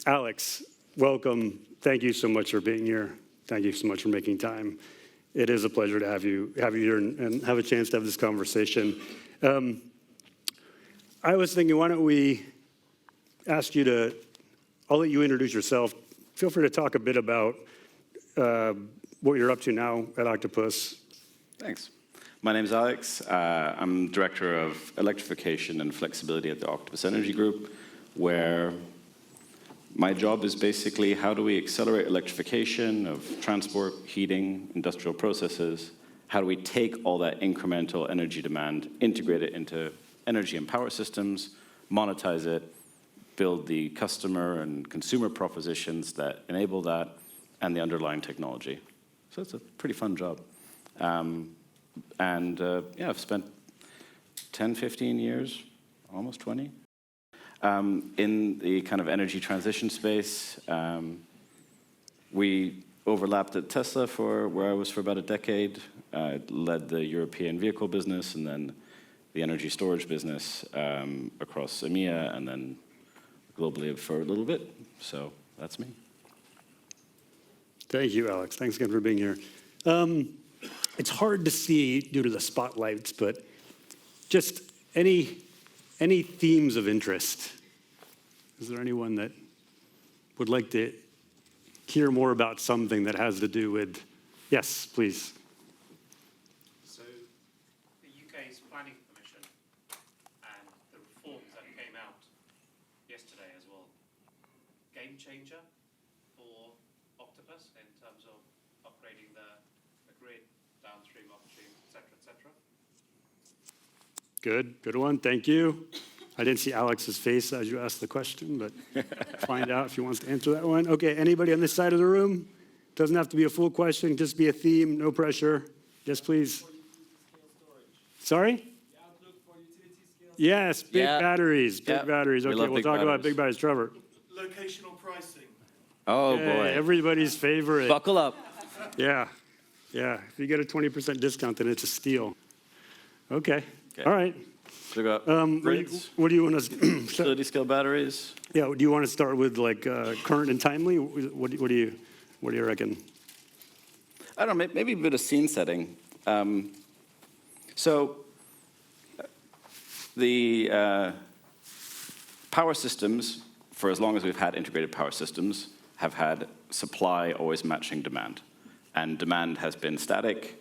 Alex, welcome. Thank you so much for being here. Thank you so much for making time. It is a pleasure to have you here and have a chance to have this conversation. I was thinking, why don't we ask you to, I'll let you introduce yourself. Feel free to talk a bit about what you're up to now at Octopus. Thanks. My name is Alex. I'm Director of Electrification and Flexibility at the Octopus Energy Group, where my job is basically how do we accelerate electrification of transport, heating, industrial processes? How do we take all that incremental energy demand, integrate it into energy and power systems, monetize it, build the customer and consumer propositions that enable that, and the underlying technology. So it's a pretty fun job. I've spent 10, 15 years, almost 20, in the kind of energy transition space. We overlapped at Tesla where I was for about a decade. I led the European vehicle business and then the energy storage business across EMEA and then globally for a little bit. So that's me. Thank you, Alex. Thanks again for being here. It's hard to see due to the spotlights, but just any themes of interest? Is there anyone that would like to hear more about something that has to do with, yes, please. So the UK's planning permission and the reforms that came out yesterday as well, game changer for Octopus in terms of upgrading the grid, downstream, upstream, et cetera, Good one, thank you. I didn't see Alex's face as you asked the question, but find out if he wants to answer that one. Okay, anybody on this side of the room? Doesn't have to be a full question, just be a theme, no pressure. Yes, please. Sorry? The outlook for utility scale. Yes, big batteries, big batteries. Okay, we'll talk about big batteries. Trevor. Locational pricing. Oh, Yay, boy. everybody's favorite. Buckle up. Yeah. If you get a 20% discount, then it's a steal. Okay. All right. So we got grids, What do you want to? utility scale batteries. Yeah. Do you want to start with like current and timely? What do you reckon? I don't know, maybe a bit of scene setting. The power systems, for as long as we've had integrated power systems, have had supply always matching demand. And demand has been static,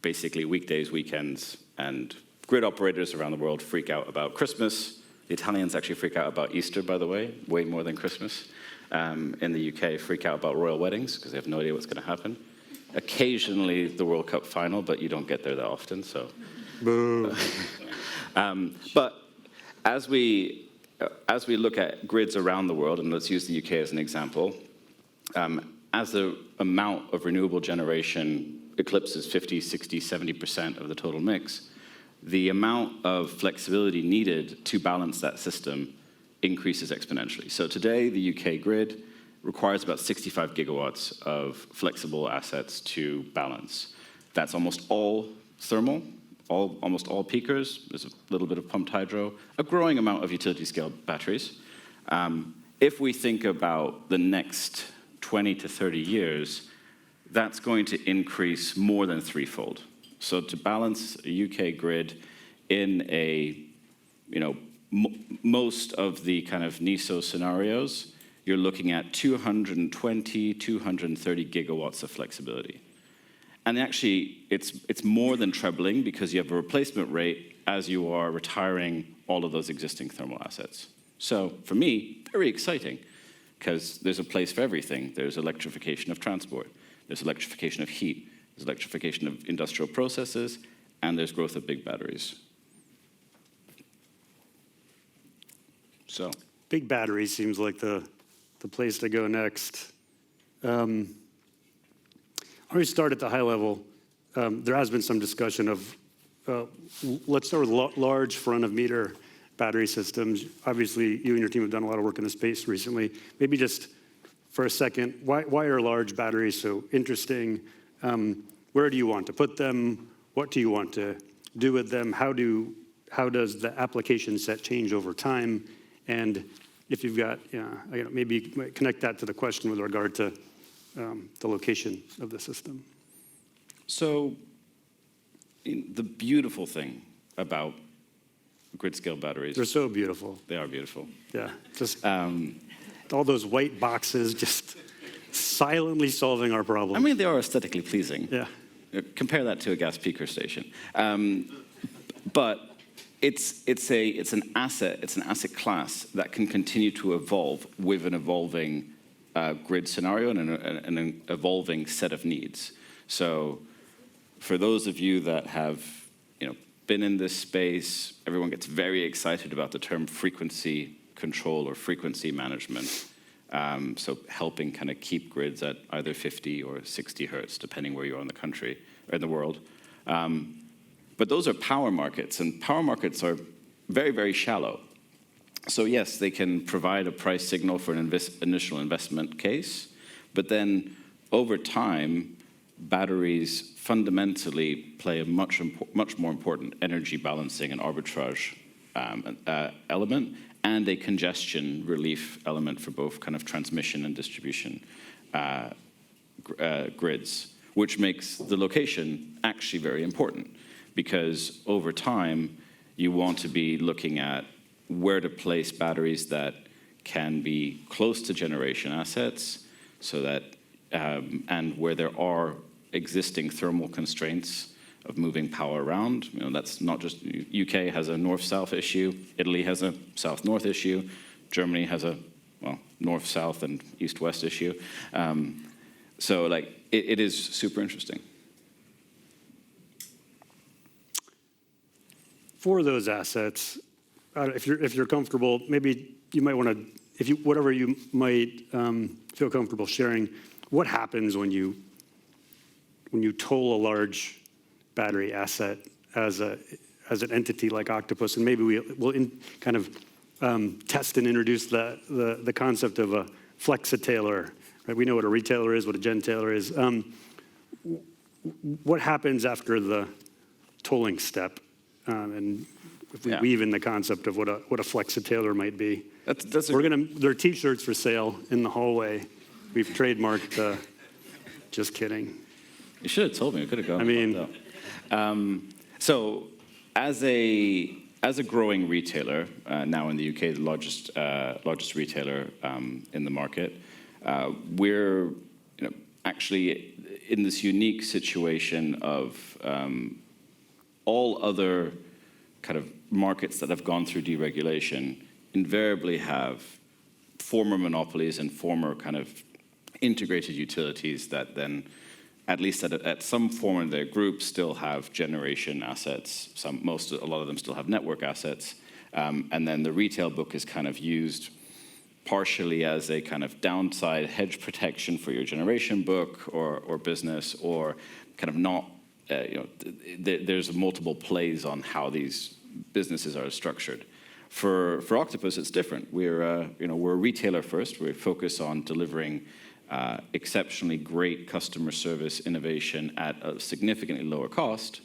basically weekdays, weekends, and grid operators around the world freak out about Christmas. The Italians actually freak out about Easter, by the way more than Christmas. In the UK, freak out about royal weddings because they have no idea what's going to happen. Occasionally, the World Cup final, but you don't get there that often, so. Boo. But as we look at grids around the world, and let's use the UK as an example, as the amount of renewable generation eclipses 50, 60, 70% of the total mix, the amount of flexibility needed to balance that system increases exponentially. So today, the UK grid requires about 65 gigawatts of flexible assets to balance. That's almost all thermal, almost all peakers. There's a little bit of pumped hydro, a growing amount of utility-scale batteries. If we think about the next 20 to 30 years, that's going to increase more than threefold. So to balance a UK grid in most of the kind of NESO scenarios, you're looking at 220, 230 gigawatts of flexibility. And actually, it's more than trebling because you have a replacement rate as you are retiring all of those existing thermal assets. So for me, very exciting because there's a place for everything. There's electrification of transport. There's electrification of heat. There's electrification of industrial processes, and there's growth of big batteries. So, Big batteries seems like the place to go next. I'll already start at the high level. There has been some discussion of, let's start with large front-of-meter battery systems. Obviously, you and your team have done a lot of work in the space recently. Maybe just for a second, why are large batteries so interesting? Where do you want to put them? What do you want to do with them? How does the application set change over time? And if you've got, maybe you might connect that to the question with regard to the location of the system. So the beautiful thing about grid-scale batteries, They're so beautiful. they are beautiful. Yeah, just all those white boxes just silently solving our problem. I mean, they are aesthetically pleasing. Yeah. Compare that to a gas peaker station. But it's an asset class that can continue to evolve with an evolving grid scenario and an evolving set of needs. So for those of you that have been in this space, everyone gets very excited about the term frequency control or frequency management. So helping kind of keep grids at either 50 or 60 hertz, depending where you are in the country or in the world. But those are power markets, and power markets are very, very shallow. So yes, they can provide a price signal for an initial investment case, but then over time, batteries fundamentally play a much more important energy balancing and arbitrage element, and a congestion relief element for both kind of transmission and distribution grids, which makes the location actually very important, because over time, you want to be looking at where to place batteries that can be close to generation assets, so that and where there are existing thermal constraints of moving power around. That's not just UK has a north-south issue, Italy has a south-north issue, Germany has a north-south and east-west issue. So it is super interesting. For those assets, if you're comfortable, maybe you might want to, whatever you might feel comfortable sharing, what happens when you toll a large battery asset as an entity like Octopus, and maybe we'll test and introduce the concept of a flexitailer. Right? We know what a retailer is, what a gentailer is. What happens after the tolling step? And if we weave in the concept of what a flexitailer might be. There are T-shirts for sale in the hallway. We've trademarked. Just kidding. You should have told me. I could have gone. I mean, so as a growing retailer now in the UK, the largest retailer in the market, we're actually in this unique situation of all other kind of markets that have gone through deregulation invariably have former monopolies and former kind of integrated utilities that then, at least at some form in their group, still have generation assets. A lot of them still have network assets. And then the retail book is kind of used partially as a kind of downside hedge protection for your generation book or business, or kind of not. There's multiple plays on how these businesses are structured. For Octopus, it's different. We're a retailer first. We focus on delivering exceptionally great customer service innovation at a significantly lower cost.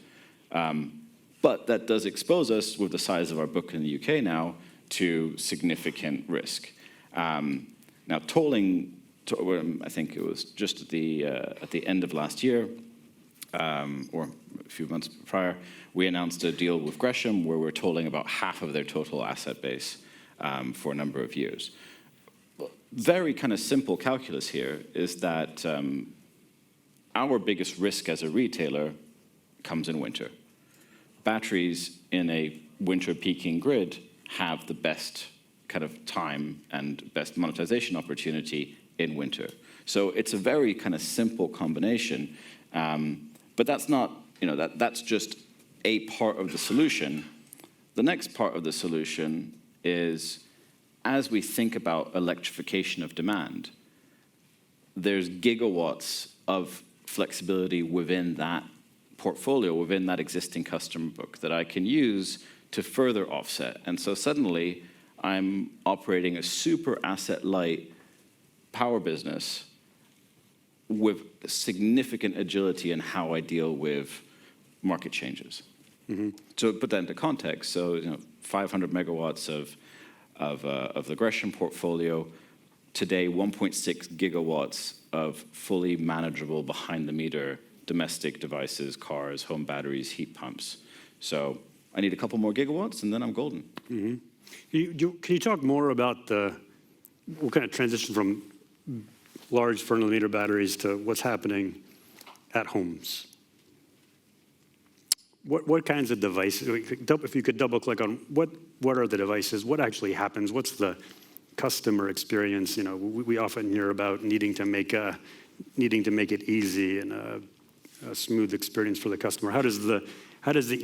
But that does expose us, with the size of our book in the UK now, to significant risk. Now, tolling, I think it was just at the end of last year, or a few months prior, we announced a deal with Gresham where we're tolling about half of their total asset base for a number of years. Very kind of simple calculus here is that our biggest risk as a retailer comes in winter. Batteries in a winter peaking grid have the best kind of time and best monetization opportunity in winter. So it's a very kind of simple combination. But that's not, that's just a part of the solution. The next part of the solution is, as we think about electrification of demand, there's gigawatts of flexibility within that portfolio, within that existing customer book that I can use to further offset. And so suddenly I'm operating a super asset-light power business with significant agility in how I deal with market changes. Mm-hmm. So put that into context. So 500 megawatts of of the Gresham portfolio. Today, 1.6 gigawatts of fully manageable behind-the-meter domestic devices, cars, home batteries, heat pumps. So I need a couple more gigawatts, and then I'm golden. Can you talk more about what kind of transition from large front-of-the-meter batteries to what's happening at homes? What kinds of devices, if you could double-click on what are the devices, what actually happens, what's the customer experience? You know, we often hear about needing to make it easy and a smooth experience for the customer. How does the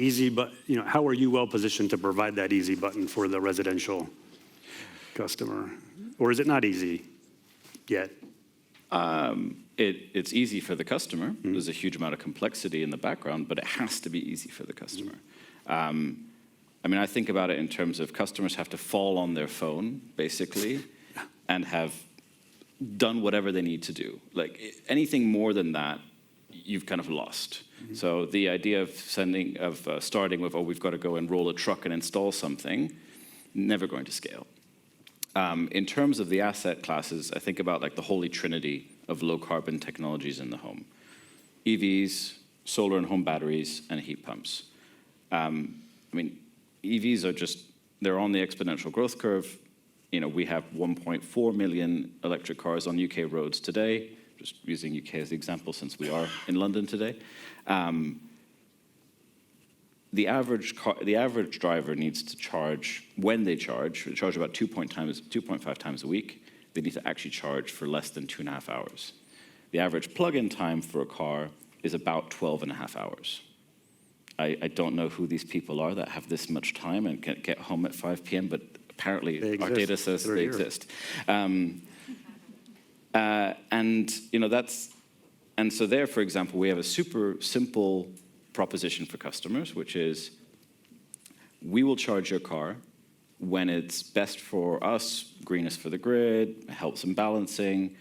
easy, but how are you well positioned to provide that easy button for the residential customer, or is it not easy yet? It's easy for the customer. There's a huge amount of complexity in the background, but it has to be easy for the customer. I mean, I think about it in terms of customers have to fall on their phone, basically, and have done whatever they need to do. Like anything more than that, you've kind of lost. So the idea of starting with, we've got to go and roll a truck and install something, never going to scale. In terms of the asset classes, I think about like the holy trinity of low carbon technologies in the home: EVs, solar and home batteries, and heat pumps. I mean, EVs are they're on the exponential growth curve. We have 1.4 million electric cars on UK roads today, just using UK as the example since we are in London today. The average driver needs to charge, when they charge about 2.5 times a week. They need to actually charge for less than 2.5 hours. The average plug-in time for a car is about 12.5 hours. I don't know who these people are that have this much time and can get home at 5 p.m., but apparently our data says they exist. And so there, for example, we have a super simple proposition for customers, which is we will charge your car when it's best for us, greenest for the grid, helps in balancing,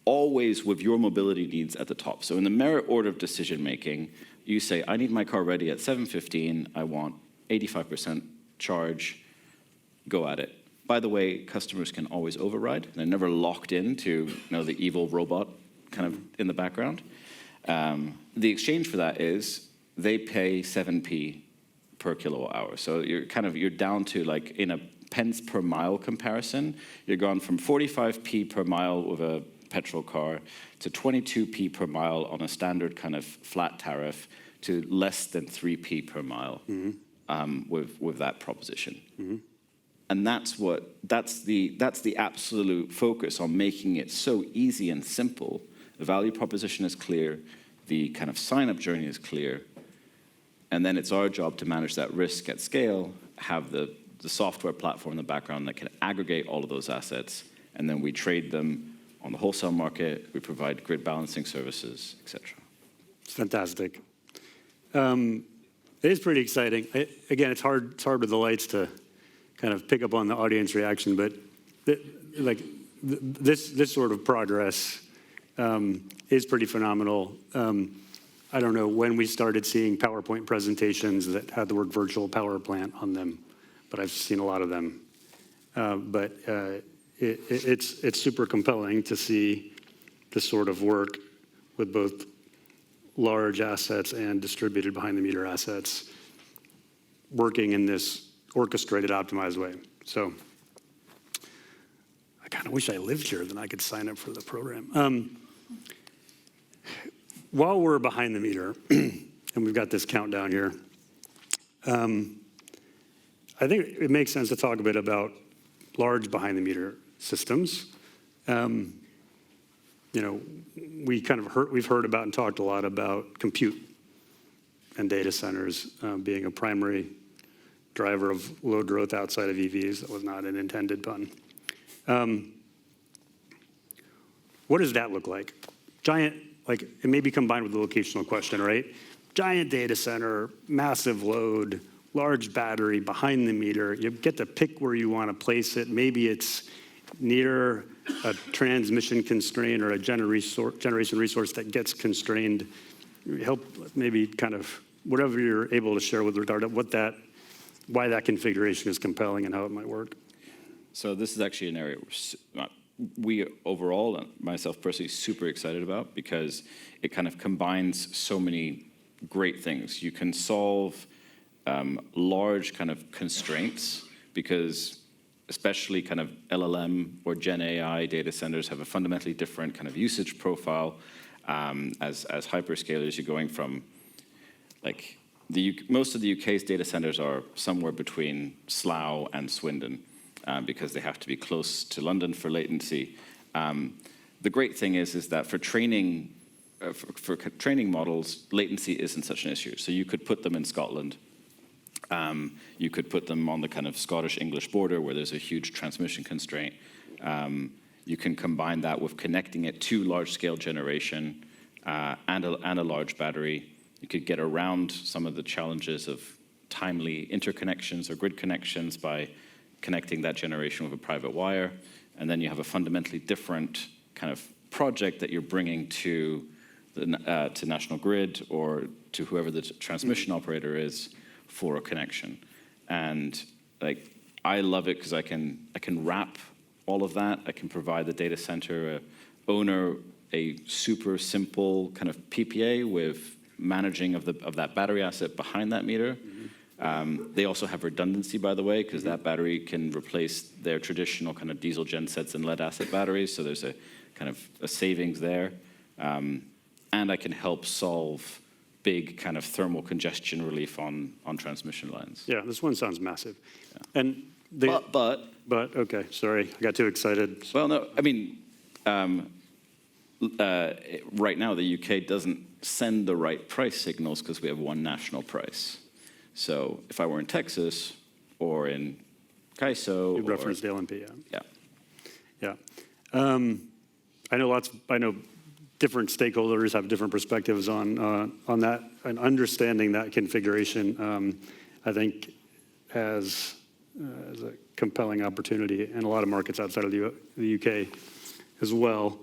always with your mobility needs at the top. So in the merit order of decision making, you say, I need my car ready at 7:15, I want 85% charge, go at it. By the way, customers can always override. They're never locked into the evil robot kind of in the background. The exchange for that is they pay 7p per kilowatt hour. So you're down to, like, in a pence per mile comparison, you're gone from 45p per mile with a petrol car to 22p per mile on a standard kind of flat tariff to less than 3p per mile with that proposition. And that's the absolute focus on making it so easy and simple. The value proposition is clear, the kind of sign-up journey is clear, and then it's our job to manage that risk at scale, have the software platform in the background that can aggregate all of those assets, and then we trade them on the wholesale market, we provide grid balancing services, et cetera. It's fantastic. It is pretty exciting. Again, it's hard with the lights to kind of pick up on the audience reaction, but this sort of progress is pretty phenomenal. I don't know when we started seeing PowerPoint presentations that had the word virtual power plant on them, but I've seen a lot of them. It's super compelling to see this sort of work with both large assets and distributed behind-the-meter assets working in this orchestrated, optimized way. So I kind of wish I lived here, then I could sign up for the program. While we're behind the meter, and we've got this countdown here, I think it makes sense to talk a bit about large behind-the-meter systems. We've heard about and talked a lot about compute and data centers being a primary driver of load growth outside of EVs. That was not an intended pun. What does that look like? It may be combined with the locational question, right? Giant data center, massive load, large battery, behind the meter. You get to pick where you want to place it. Maybe it's near a transmission constraint or a generation resource that gets constrained. Help maybe kind of whatever you're able to share with regard to why that configuration is compelling and how it might work. So this is actually an area we overall, and myself personally, super excited about because it kind of combines so many great things. You can solve large kind of constraints because especially kind of LLM or Gen AI data centers have a fundamentally different kind of usage profile. As hyperscalers, you're going from like most of the UK's data centers are somewhere between Slough and Swindon because they have to be close to London for latency. The great thing is that for training training models, latency isn't such an issue. So you could put them in Scotland. You could put them on the kind of Scottish-English border where there's a huge transmission constraint. You can combine that with connecting it to large-scale generation and a large battery. You could get around some of the challenges of timely interconnections or grid connections by connecting that generation with a private wire. And then you have a fundamentally different kind of project that you're bringing to to National Grid or to whoever the transmission operator is for a connection. And like, I love it because I can wrap all of that. I can provide the data center owner a super simple kind of PPA with managing of that battery asset behind that meter. They also have redundancy, by the way, because that battery can replace their traditional kind of diesel gensets and lead acid batteries. So there's a kind of a savings there. And I can help solve big kind of thermal congestion relief on transmission lines. Yeah, this one sounds massive. Yeah. And But okay, sorry, I got too excited. well, no, I mean, right now the UK doesn't send the right price signals because we have one national price. So if I were in Texas or in CAISO, You referenced LNP, yeah. yeah, Yeah. I know different stakeholders have different perspectives on that, and understanding that configuration, I think, has a compelling opportunity in a lot of markets outside of the UK as well.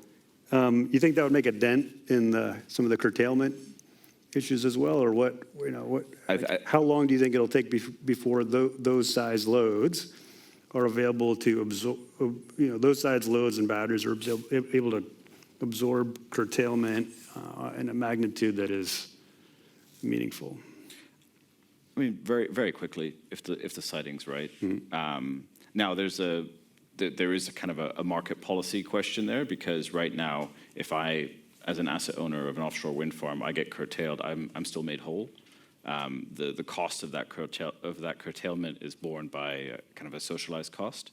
You think that would make a dent in some of the curtailment issues as well, or what? How long do you think it'll take before those size loads are available to absorb? Those size loads and batteries are able to absorb curtailment in a magnitude that is meaningful. I mean, very, very quickly, if the siting's right. Mm-hmm. Now, there is a kind of a market policy question there, because right now, if I, as an asset owner of an offshore wind farm, I get curtailed, I'm still made whole. The cost of that curtailment is borne by kind of a socialized cost.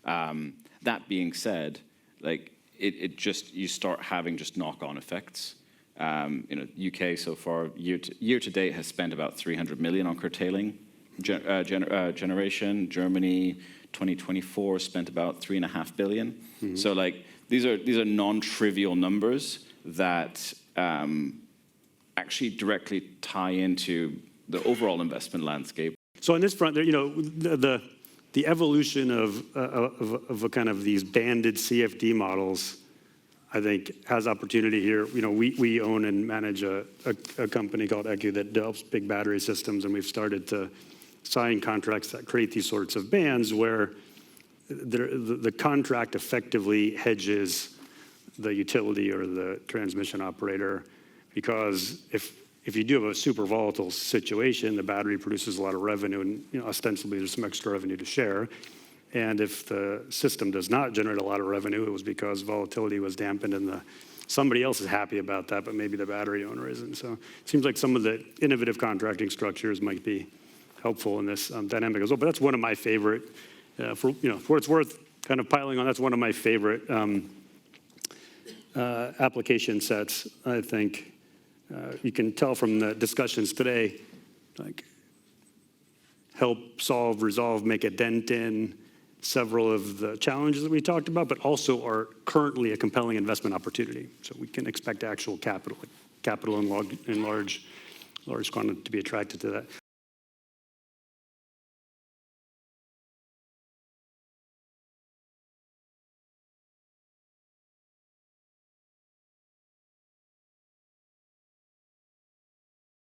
That being said, like you start having just knock-on effects. UK so far, year to date, has spent about 300 million on curtailing generation. Germany, 2024, spent about 3.5 billion. Mm-hmm. So like these are non-trivial numbers that actually directly tie into the overall investment landscape. So on this front, the evolution of a kind of these banded CFD models, I think, has opportunity here. We own and manage a company called ECU that develops big battery systems, and we've started to sign contracts that create these sorts of bands where the contract effectively hedges the utility or the transmission operator, because if you do have a super volatile situation, the battery produces a lot of revenue, and ostensibly there's some extra revenue to share. And if the system does not generate a lot of revenue, it was because volatility was dampened, and somebody else is happy about that, but maybe the battery owner isn't. So it seems like some of the innovative contracting structures might be helpful in this dynamic as well. But that's one of my favorite, for what it's worth, kind of piling on, that's one of my favorite application sets, I think. You can tell from the discussions today, like, help solve, resolve, make a dent in several of the challenges that we talked about, but also are currently a compelling investment opportunity. So we can expect actual capital in large quantity to be attracted to that.